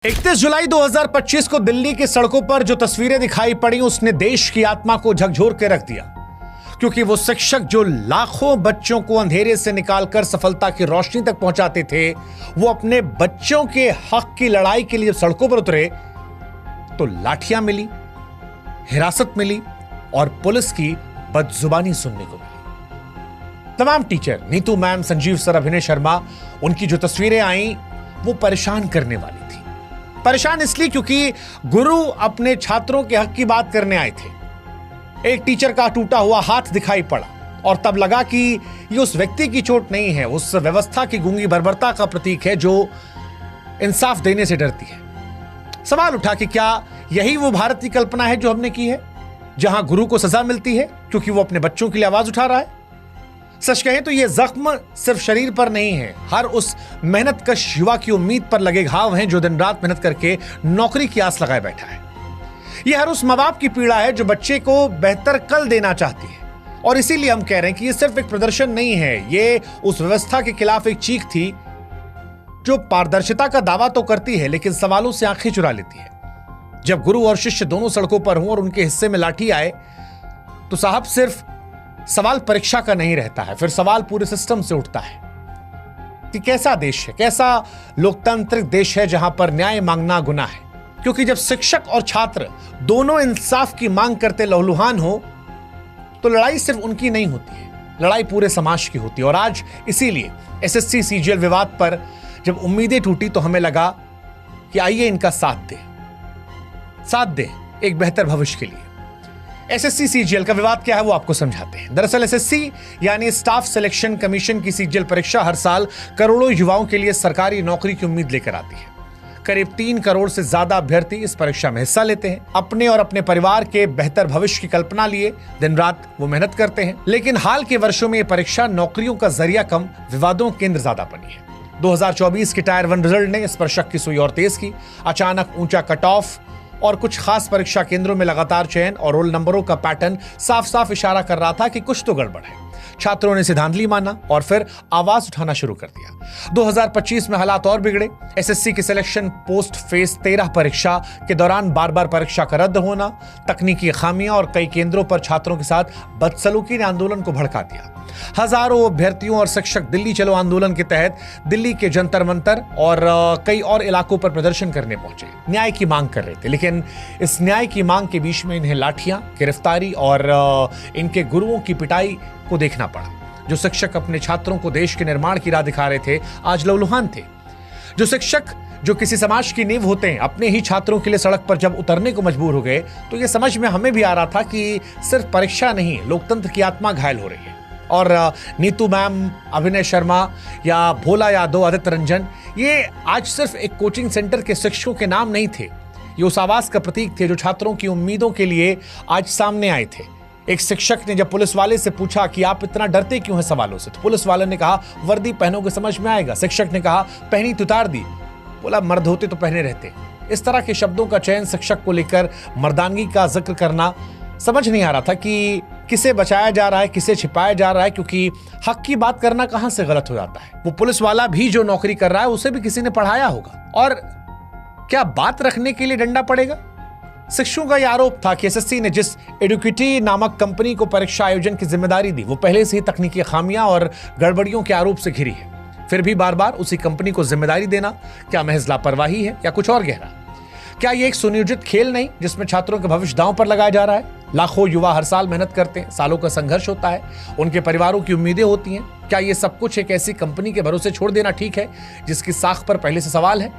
31 जुलाई 2025 को दिल्ली की सड़कों पर जो तस्वीरें दिखाई पड़ी उसने देश की आत्मा को झकझोर के रख दिया, क्योंकि वो शिक्षक जो लाखों बच्चों को अंधेरे से निकालकर सफलता की रोशनी तक पहुंचाते थे, वो अपने बच्चों के हक की लड़ाई के लिए सड़कों पर उतरे तो लाठियां मिली, हिरासत मिली और पुलिस की बदजुबानी सुनने को मिली। तमाम teacher, Neetu ma'am, Sanjeev sir, अभिनय शर्मा, उनकी जो तस्वीरें आई वो परेशान करने वाली थी। परेशान इसलिए क्योंकि गुरु अपने छात्रों के हक की बात करने आए थे। एक टीचर का टूटा हुआ हाथ दिखाई पड़ा और तब लगा कि ये उस व्यक्ति की चोट नहीं है, उस व्यवस्था की गूंगी बर्बरता का प्रतीक है जो इंसाफ देने से डरती है। सवाल उठा कि क्या यही वो भारत की कल्पना है जो हमने की है, जहां गुरु को सजा मिलती है क्योंकि वो अपने बच्चों के लिए आवाज उठा रहा है? सच कहें तो ये जख्म सिर्फ शरीर पर नहीं है, हर उस मेहनतकश युवा की उम्मीद पर लगे घाव हैं जो दिन रात मेहनत करके नौकरी की आस लगाए बैठा है। ये हर उस माँ बाप की पीड़ा है जो बच्चे को बेहतर कल देना चाहती है। और इसीलिए हम कह रहे हैं कि ये सिर्फ एक प्रदर्शन नहीं है, ये उस व्यवस्था के खिलाफ एक चीख थी जो पारदर्शिता का दावा तो करती है लेकिन सवालों से आंखें चुरा लेती है। जब गुरु और शिष्य दोनों सड़कों पर हों और उनके हिस्से में लाठी आए तो साहब सिर्फ सवाल परीक्षा का नहीं रहता है, फिर सवाल पूरे सिस्टम से उठता है कि कैसा देश है, कैसा लोकतांत्रिक देश है जहां पर न्याय मांगना गुनाह है। क्योंकि जब शिक्षक और छात्र दोनों इंसाफ की मांग करते लहूलुहान हो तो लड़ाई सिर्फ उनकी नहीं होती है, लड़ाई पूरे समाज की होती है। और आज इसीलिए एसएससी सीजीएल विवाद पर जब उम्मीदें टूटी तो हमें लगा कि आइए इनका साथ दे एक बेहतर भविष्य के लिए। एसएससी सीजीएल का विवाद क्या है वो आपको समझाते हैं। दरअसल एसएससी यानी स्टाफ सिलेक्शन कमीशन की सीजीएल परीक्षा हर साल करोड़ों युवाओं के लिए सरकारी नौकरी की उम्मीद लेकर आती है। करीब 3 करोड़ से ज्यादा अभ्यर्थी इस परीक्षा में हिस्सा लेते हैं। अपने और अपने परिवार के बेहतर भविष्य की कल्पना लिए दिन रात वो मेहनत करते हैं। लेकिन हाल के वर्षों में ये परीक्षा नौकरियों का जरिया कम, विवादों केंद्र ज्यादा बनी है। 2024 की टायर 1 रिजल्ट ने इस पर शक की सुई और तेज की। अचानक ऊंचा कट ऑफ और कुछ खास परीक्षा केंद्रों में लगातार चयन और रोल नंबरों का पैटर्न साफ साफ इशारा कर रहा था कि कुछ तो गड़बड़ है। छात्रों ने सिद्धांतली माना और फिर आवाज उठाना शुरू कर दिया। 2025 में हालात और बिगड़े। एसएससी की सिलेक्शन पोस्ट फेज 13 परीक्षा के दौरान बार बार परीक्षा का रद्द होना, तकनीकी खामियां और कई केंद्रों पर छात्रों के साथ बदसलूकी ने आंदोलन को भड़का दिया। हजारों अभ्यर्थियों और शिक्षक दिल्ली चलो आंदोलन के तहत दिल्ली के जंतर मंतर और कई और इलाकों पर प्रदर्शन करने पहुंचे, न्याय की मांग कर रहे थे। लेकिन इस न्याय की मांग के बीच में इन्हें लाठियां, गिरफ्तारी और इनके गुरुओं की पिटाई को देखना पड़ा। जो शिक्षक अपने छात्रों को देश के निर्माण की राह दिखा रहे थे आज लहूलुहान थे। जो शिक्षक जो किसी समाज की नींव होते हैं अपने ही छात्रों के लिए सड़क पर जब उतरने को मजबूर हो गए तो यह समझ में हमें भी आ रहा था कि सिर्फ परीक्षा नहीं, लोकतंत्र की आत्मा घायल हो रही है। और नीतू मैम, अभिनय शर्मा या भोला यादव, आदित्य रंजन, ये आज सिर्फ एक कोचिंग सेंटर के शिक्षकों के नाम नहीं थे, ये उस आवाज का प्रतीक थे जो छात्रों की उम्मीदों के लिए आज सामने आए थे। एक शिक्षक ने जब पुलिस वाले से पूछा कि आप इतना डरते क्यों हैं सवालों से, तो पुलिस वाले ने कहा वर्दी पहनोगे समझ में आएगा। शिक्षक ने कहा पहनी तो उतार दी, बोला मर्द होते तो पहने रहते। इस तरह के शब्दों का चयन शिक्षक को लेकर मर्दानगी का जिक्र करना, समझ नहीं आ रहा था कि किसे बचाया जा रहा है, किसे छिपाया जा रहा है, क्योंकि हक की बात करना कहां से गलत हो जाता है। वो पुलिस वाला भी जो नौकरी कर रहा है उसे भी किसी ने पढ़ाया होगा। और क्या बात रखने के लिए डंडा पड़ेगा? शिक्षकों का यह आरोप था कि एसएससी ने जिस एडुकेटी नामक कंपनी को परीक्षा आयोजन की जिम्मेदारी दी वो पहले से ही तकनीकी खामियां और गड़बड़ियों के आरोप से घिरी है। फिर भी बार बार उसी कंपनी को जिम्मेदारी देना क्या महज लापरवाही है या कुछ और गहरा? क्या ये एक सुनियोजित खेल नहीं जिसमें छात्रों के भविष्य दांव पर लगाया जा रहा है? लाखों युवा हर साल मेहनत करते हैं, सालों का संघर्ष होता है, उनके परिवारों की उम्मीदें होती हैं। क्या ये सब कुछ एक ऐसी कंपनी के भरोसे छोड़ देना ठीक है जिसकी साख पर पहले से सवाल है?